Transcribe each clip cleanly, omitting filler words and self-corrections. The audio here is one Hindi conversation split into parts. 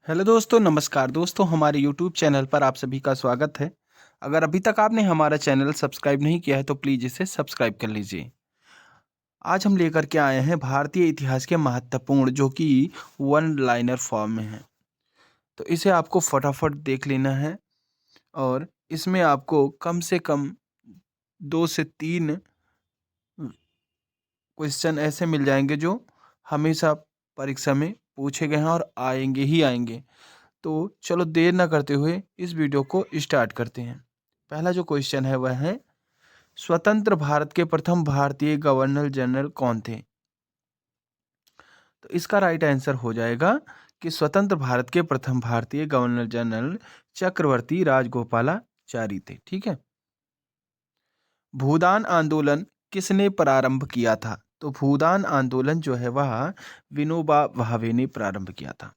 हेलो दोस्तों, नमस्कार दोस्तों, हमारे यूट्यूब चैनल पर आप सभी का स्वागत है। अगर अभी तक आपने हमारा चैनल सब्सक्राइब नहीं किया है तो प्लीज़ इसे सब्सक्राइब कर लीजिए। आज हम लेकर के आए हैं भारतीय इतिहास के महत्वपूर्ण जो कि वन लाइनर फॉर्म में है। तो इसे आपको फटाफट देख लेना है और इसमें आपको कम से कम 2 से 3 क्वेश्चन ऐसे मिल जाएँगे जो हमेशा परीक्षा में पूछे गए हैं और आएँगे ही आएँगे। तो चलो देर ना करते हुए इस वीडियो को स्टार्ट करते हैं। पहला जो क्वेश्चन है वह है, स्वतंत्र भारत के प्रथम भारतीय गवर्नर जनरल कौन थे? तो इसका राइट आंसर हो जाएगा कि स्वतंत्र भारत के प्रथम भारतीय गवर्नर जनरल चक्रवर्ती राजगोपालाचारी थे। ठीक है। भूदान आंदोलन किसने प्रारंभ किया था? तो भूदान आंदोलन जो है वह विनोबा भावे ने प्रारंभ किया था।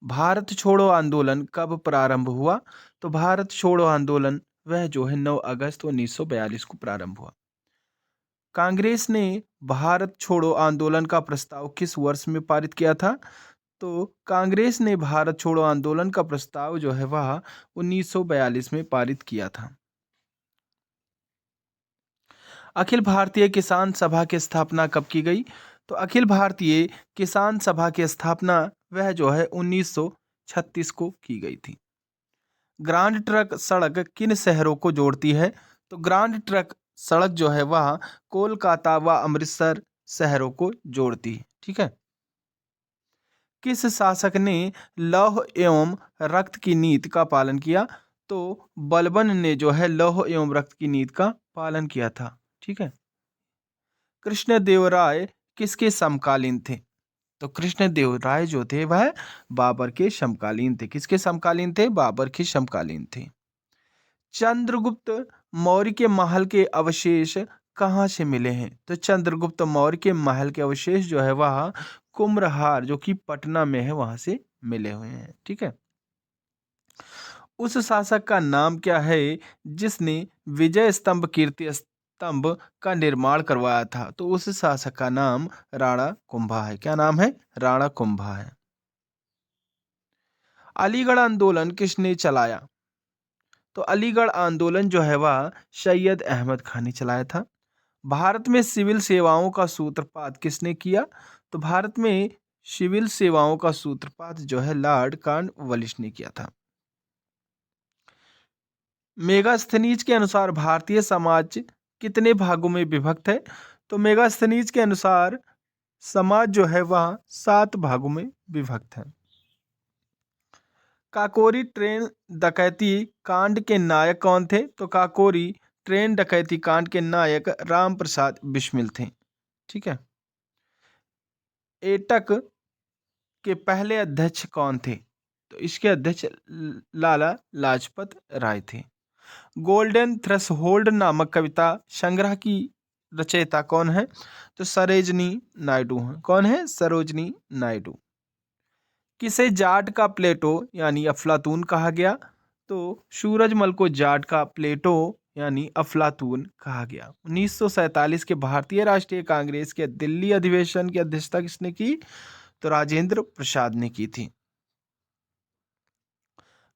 भारत छोड़ो आंदोलन कब प्रारंभ हुआ? तो भारत छोड़ो आंदोलन वह जो है 9 अगस्त 1942 को प्रारंभ हुआ। कांग्रेस ने भारत छोड़ो आंदोलन का प्रस्ताव किस वर्ष में पारित किया था? तो कांग्रेस ने भारत छोड़ो आंदोलन का प्रस्ताव जो है वह 1942 में पारित किया था। अखिल भारतीय किसान सभा की स्थापना कब की गई? तो अखिल भारतीय किसान सभा की स्थापना वह जो है 1936 को की गई थी। ग्रांड ट्रक सड़क किन शहरों को जोड़ती है? तो ग्रांड ट्रक सड़क जो है वह कोलकाता व अमृतसर शहरों को जोड़ती है। ठीक है। किस शासक ने लौह एवं रक्त की नीति का पालन किया? तो बलबन ने जो है लौह एवं रक्त की नीति का पालन किया था। ठीक है। कृष्णदेवराय किसके समकालीन थे? तो कृष्णदेवराय जो थे वह बाबर के समकालीन थे। किसके समकालीन थे? बाबर के समकालीन थे। चंद्रगुप्त मौर्य के महल के अवशेष कहाँ से मिले हैं? तो चंद्रगुप्त मौर्य के महल के अवशेष जो है वह कुम्हरार जो कि पटना में है वहां से मिले हुए हैं। ठीक है। उस शासक का नाम क्या है जिसने विजय स्तंभ कीर्ति स्तंभ का निर्माण करवाया था? तो उस शासक का नाम राणा कुंभा है। क्या नाम है? राणा कुंभा है। अलीगढ़ आंदोलन किसने चलाया? तो अलीगढ़ आंदोलन जो है वह सैयद अहमद खान ने चलाया था। भारत में सिविल सेवाओं का सूत्रपात किसने किया? तो भारत में सिविल सेवाओं का सूत्रपात जो है लॉर्ड कॉर्नवालिस ने किया था। मेगास्थनीज के अनुसार भारतीय समाज कितने भागों में विभक्त है? तो मेगास्थनीज के अनुसार समाज जो है वह 7 भागों में विभक्त है। काकोरी ट्रेन डकैती कांड के नायक कौन थे? तो काकोरी ट्रेन डकैती कांड के नायक राम प्रसाद बिस्मिल थे। ठीक है। एटक के पहले अध्यक्ष कौन थे? तो इसके अध्यक्ष लाला लाजपत राय थे। गोल्डन थ्रेशोल्ड नामक कविता संग्रह की रचयिता कौन है? तो सरोजिनी नायडू हैं। कौन है? सरोजिनी नायडू। किसे जाट का प्लेटो यानी अफलातून कहा गया? तो सूरजमल को जाट का प्लेटो यानी अफलातून कहा गया। 1947 के भारतीय राष्ट्रीय कांग्रेस के दिल्ली अधिवेशन की अध्यक्षता किसने की? तो राजेंद्र प्रसाद ने की थी।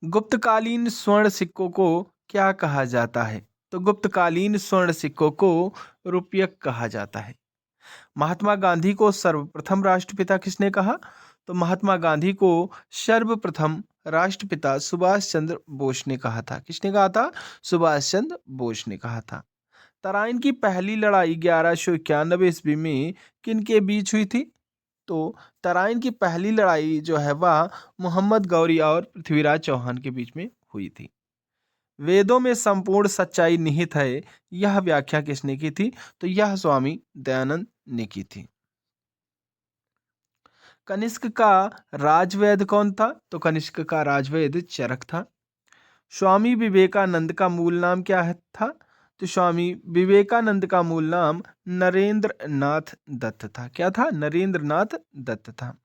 गुप्तकालीन स्वर्ण सिक्कों को क्या कहा जाता है? तो गुप्तकालीन स्वर्ण सिक्कों को रुपयक कहा जाता है। महात्मा गांधी को सर्वप्रथम राष्ट्रपिता किसने कहा? तो महात्मा गांधी को सर्वप्रथम राष्ट्रपिता सुभाष चंद्र बोस ने कहा था। किसने कहा था? सुभाष चंद्र बोस ने कहा था। तराइन की पहली लड़ाई 1191 ईस्वी में किन के बीच हुई थी? तो तराइन की पहली लड़ाई जो है वह मोहम्मद गौरी और पृथ्वीराज चौहान के बीच में हुई थी। वेदों में संपूर्ण सच्चाई निहित है, यह व्याख्या किसने की थी? तो यह स्वामी दयानंद ने की थी। कनिष्क का राजवैद कौन था? तो कनिष्क का राजवैद चरक था। स्वामी विवेकानंद का मूल नाम क्या था? तो स्वामी विवेकानंद का मूल नाम नरेंद्र नाथ दत्त था। क्या था? नरेंद्र नाथ दत्त था।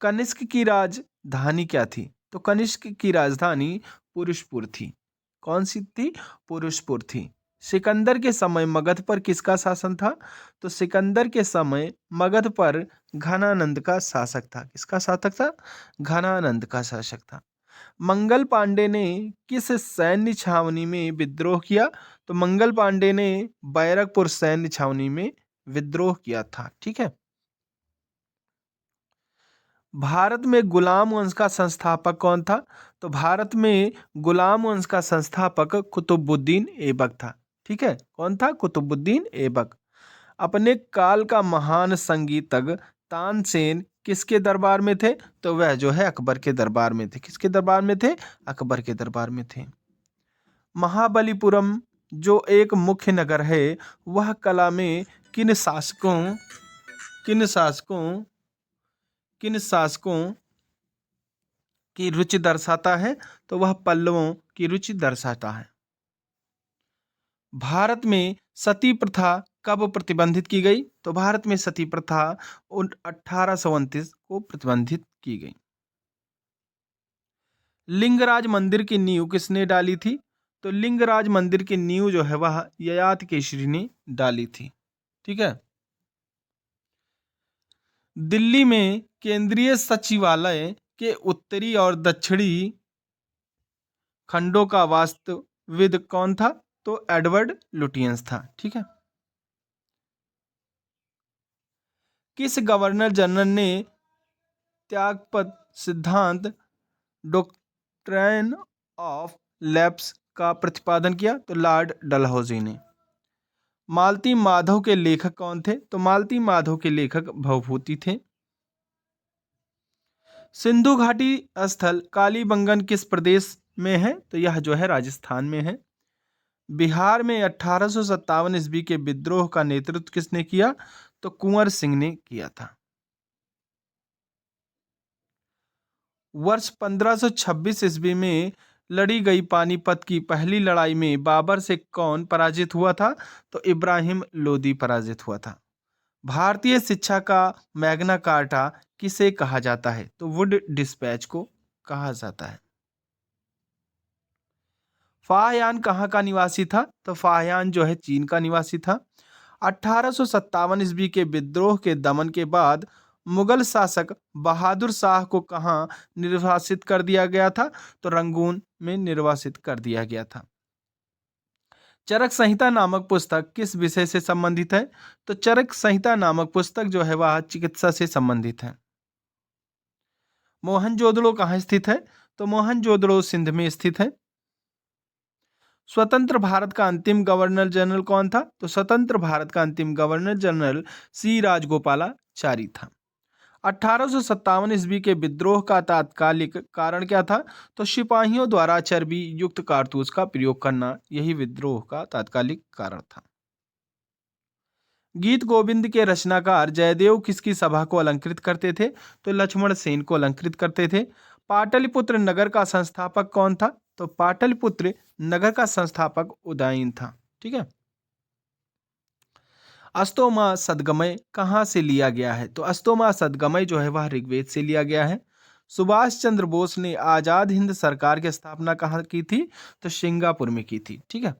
कनिष्क की राजधानी क्या थी? तो कनिष्क की राजधानी पुरुषपुर थी। कौन सी थी? पुरुषपुर थी। सिकंदर के समय मगध पर किसका शासन था? तो सिकंदर के समय मगध पर घनानंद का शासक था। किसका शासक था? घनानंद का शासक था। मंगल पांडे ने किस सैन्य छावनी में विद्रोह किया? तो मंगल पांडे ने बैरकपुर सैन्य छावनी में विद्रोह किया था। ठीक है। भारत में गुलाम वंश का संस्थापक कौन था? तो भारत में गुलाम वंश का संस्थापक कुतुबुद्दीन ऐबक था। ठीक है, कौन था? कुतुबुद्दीन ऐबक। अपने काल का महान संगीतज्ञ तानसेन किसके दरबार में थे? तो वह जो है अकबर के दरबार में थे। किसके दरबार में थे? अकबर के दरबार में थे। महाबलीपुरम जो एक मुख्य नगर है, वह कला में किन शासकों की रुचि दर्शाता है? तो वह पल्लवों की रुचि दर्शाता है। भारत में सती प्रथा कब प्रतिबंधित की गई? तो भारत में सती प्रथा 1829 को प्रतिबंधित की गई। लिंगराज मंदिर की नींव किसने डाली थी? तो लिंगराज मंदिर की नींव जो है वह ययाति केसरी ने डाली थी। ठीक है। दिल्ली में केंद्रीय सचिवालय के उत्तरी और दक्षिणी खंडों का वास्तुविद कौन था? तो एडवर्ड लुटियंस था। ठीक है। किस गवर्नर जनरल ने त्यागपत्र सिद्धांत डॉक्ट्रिन ऑफ लैप्स का प्रतिपादन किया? तो लॉर्ड डलहौजी ने। मालती माधव के लेखक कौन थे? तो मालती माधव के लेखक भवभूति थे। सिंधु घाटी स्थल कालीबंगन किस प्रदेश में है? तो यह जो है राजस्थान में है। बिहार में 1857 ईस्वी के विद्रोह का नेतृत्व किसने किया? तो कुंवर सिंह ने किया था। वर्ष 1526 ईस्वी में लड़ी गई पानीपत की पहली लड़ाई में बाबर से कौन पराजित हुआ था? तो इब्राहिम लोदी पराजित हुआ था। भारतीय शिक्षा का मैग्ना कार्टा किसे कहा जाता है? तो वुड डिस्पैच को कहा जाता है। फाहयान कहाँ का निवासी था? तो फाहयान जो है चीन का निवासी था। 1857 ईस्वी के विद्रोह के दमन के बाद मुगल शासक बहादुर शाह को कहाँ निर्वासित कर दिया गया था? तो रंगून में निर्वासित कर दिया गया था। चरक संहिता नामक पुस्तक किस विषय से संबंधित है? तो चरक संहिता नामक पुस्तक जो है वह चिकित्सा से संबंधित है। मोहनजोदड़ो कहाँ स्थित है? तो मोहनजोदड़ो सिंध में स्थित है। स्वतंत्र भारत का अंतिम गवर्नर जनरल कौन था? तो स्वतंत्र भारत का अंतिम गवर्नर जनरल सी राजगोपालाचारी था। 1857 ईस्वी के विद्रोह का तात्कालिक कारण क्या था? तो सिपाहियों द्वारा चर्बी युक्त कारतूस का प्रयोग करना, यही विद्रोह का तात्कालिक कारण था। गीत गोविंद के रचनाकार जयदेव किसकी सभा को अलंकृत करते थे? तो लक्ष्मण सेन को अलंकृत करते थे। पाटलिपुत्र नगर का संस्थापक कौन था? तो पाटलिपुत्र नगर का संस्थापक उदयन था। ठीक है। अस्तोमा सदगमय कहाँ से लिया गया है? तो अस्तोमा सदगमय जो है वह ऋग्वेद से लिया गया है। सुभाष चंद्र बोस ने आजाद हिंद सरकार की स्थापना कहाँ की थी? तो सिंगापुर में की थी। ठीक है।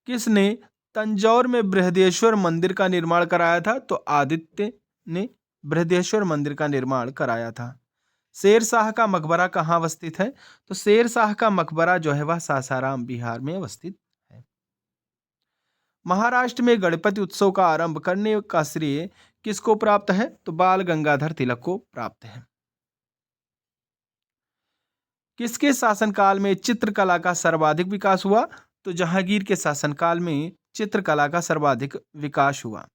किसने तंजौर में बृहदेश्वर मंदिर का निर्माण कराया था? तो आदित्य ने बृहदेश्वर मंदिर का निर्माण कराया था। शेर शाह का मकबरा कहाँ अवस्थित है? तो शेर शाह का मकबरा जो है वह सासाराम बिहार में अवस्थित है। महाराष्ट्र में गणपति उत्सव का आरंभ करने का श्रेय किसको प्राप्त है? तो बाल गंगाधर तिलक को प्राप्त है। किसके शासनकाल में चित्रकला का सर्वाधिक विकास हुआ? तो जहांगीर के शासनकाल में चित्रकला का सर्वाधिक विकास हुआ।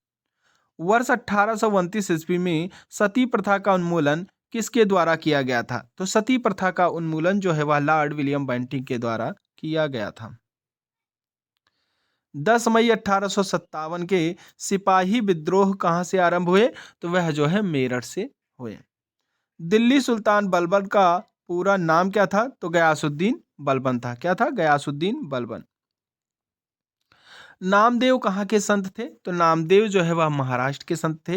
वर्ष 1829 ईस्वी में सती प्रथा का उन्मूलन किसके द्वारा किया गया था? तो सती प्रथा का उन्मूलन जो है वह लॉर्ड विलियम बेंटिंक के द्वारा किया गया था। 10 मई 1857 के सिपाही विद्रोह कहाँ से आरंभ हुए? तो वह जो है मेरठ से हुए। दिल्ली सुल्तान बलबन का पूरा नाम क्या था? तो गयासुद्दीन बलबन था। क्या था? गयासुद्दीन बलबन। नामदेव कहाँ के संत थे? तो नामदेव जो है वह महाराष्ट्र के संत थे।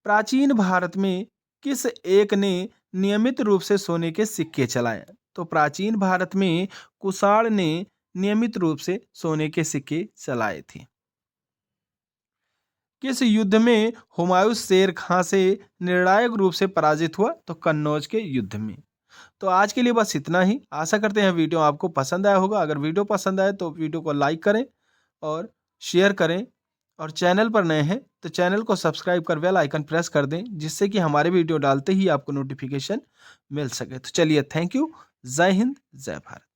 प्राचीन भारत में किस एक ने नियमित रूप से सोने के सिक्के चलाए? तो प्राचीन भारत में कुषाण ने नियमित रूप से सोने के सिक्के चलाए थे? किस युद्ध में हुमायूं शेर खां से निर्णायक रूप से पराजित हुआ? तो कन्नौज के युद्ध में। तो आज के लिए बस इतना ही। आशा करते हैं वीडियो आपको पसंद आया होगा। अगर वीडियो पसंद आए तो वीडियो को लाइक करें और शेयर करें, और चैनल पर नए हैं तो चैनल को सब्सक्राइब कर बेल आइकन प्रेस कर दें, जिससे कि हमारे वीडियो डालते ही आपको नोटिफिकेशन मिल सके। तो चलिए, थैंक यू। जय हिंद, जय भारत।